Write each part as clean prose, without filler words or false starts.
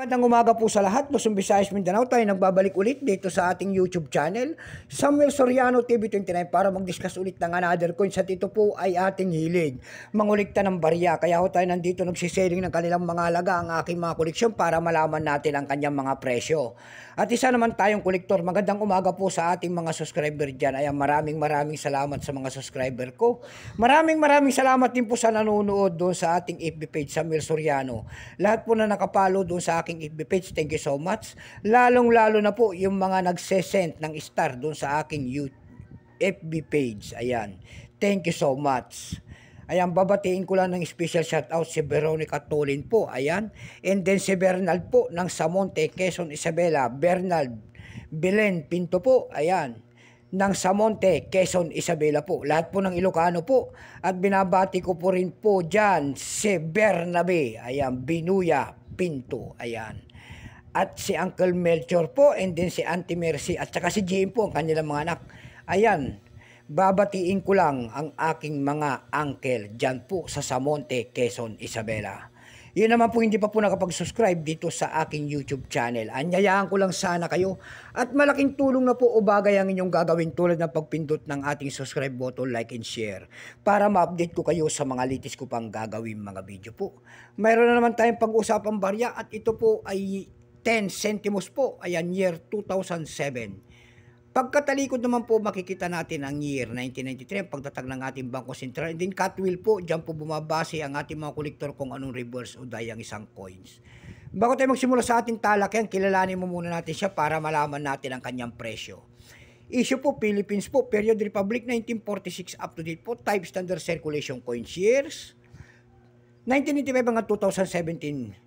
Magandang umaga po sa lahat, Luzon, Visayas, Mindanao. Tayo nagbabalik ulit dito sa ating YouTube channel, Samuel Soriano TV29, para mag-discuss ulit ng another coins. At ito po ay ating hilig, mangulikta ng barya. Kaya ho tayo nandito nagsiselling ng kanilang mga halaga, ang aking mga koleksyon, para malaman natin ang kanyang mga presyo. At isa naman tayong kolektor. Magandang umaga po sa ating mga subscriber dyan. Ayan, maraming salamat sa mga subscriber ko. Maraming salamat din po sa nanonood doon sa ating FB page, Samuel Soriano. Lahat po na nakapalo doon sa aking FB page, thank you so much. Lalong-lalo na po yung mga nagsesend ng star doon sa aking FB page. Ayan, thank you so much. Ayan, babatiin ko lang ng special shoutout si Veronica Tolin po. Ayan, and then si Bernald po ng Samonte, Quezon Isabela. Bernald Belen Pinto po. Ayan, ng Samonte, Quezon Isabela po. Lahat po ng Ilocano po. At binabati ko po rin po dyan si Bernabe. Ayan, Binuya Pinto. Ayan. At si Uncle Melchor po, and then si Auntie Mercy, at saka si Jim po, ang kanilang mga anak. Ayan, babatiin ko lang ang aking mga uncle dyan po sa Samonte, Quezon Isabela. Yun naman po, hindi pa po nakapag-subscribe dito sa aking YouTube channel. Anyayaan ko lang sana kayo, at malaking tulong na po o bagay ang inyong gagawin, tulad ng pagpindot ng ating subscribe button, like and share, para ma-update ko kayo sa mga latest ko pang gagawin mga video po. Mayroon na naman tayong pag-usapang barya, at ito po ay 10 centimos po. Ayan, year 2007. Pagkatalikod naman po, makikita natin ang year 1993, ang pagtatag ng ating Bangko Sentral. And then Catwheel po, dyan po bumabase ang ating mga kolektor kung anong reverse o die ang isang coins. Bago tayo magsimula sa ating talakyan, kilalanin mo muna natin siya para malaman natin ang kanyang presyo. Issue po, Philippines po, Period Republic 1946 up to date po, type standard circulation coins years 1985 hanggang 2017.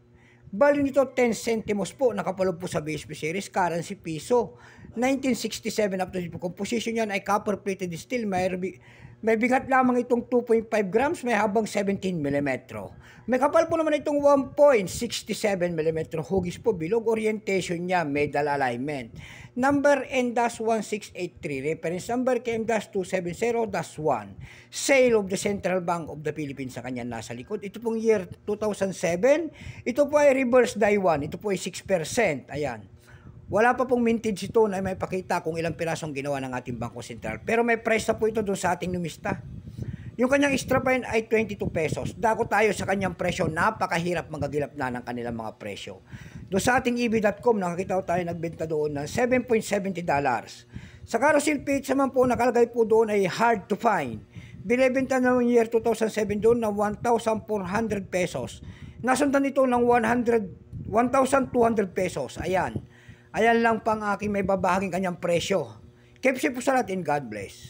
Value nito 10 centimos po, nakapaloob po sa BSP series, currency piso. 1967 up to date po. Composition yan ay copper plated steel. May bigat lamang itong 2.5 grams, may habang 17 mm. May kapal po naman itong 1.67 mm. Hugis po, bilog. Orientation niya, medal alignment. Number N-1683. Reference number KM-270-1. Sale of the Central Bank of the Philippines sa kanya nasa likod. Ito pong year 2007. Ito po ay reverse die 1. Ito po ay 6%. Ayan. Wala pa pong mintage ito na may pakita kung ilang pirasong ginawa ng ating Bangko Sentral. Pero may price na po ito doon sa ating numista. Yung kanyang extra fine ay 22 pesos. Dako tayo sa kanyang presyo. Napakahirap magagilap na ng kanilang mga presyo. Doon sa ating eb.com, nakakita tayo nagbenta doon ng $7.70. Sa carousel page naman po, nakalagay po doon ay hard to find. Binibenta noong year 2007 doon na 1,400 pesos. Nasundan ito ng 1,200 pesos. Ayan. Ayan lang pang aking may babahaging kanyang presyo. Keep safe po sa lahat and God bless.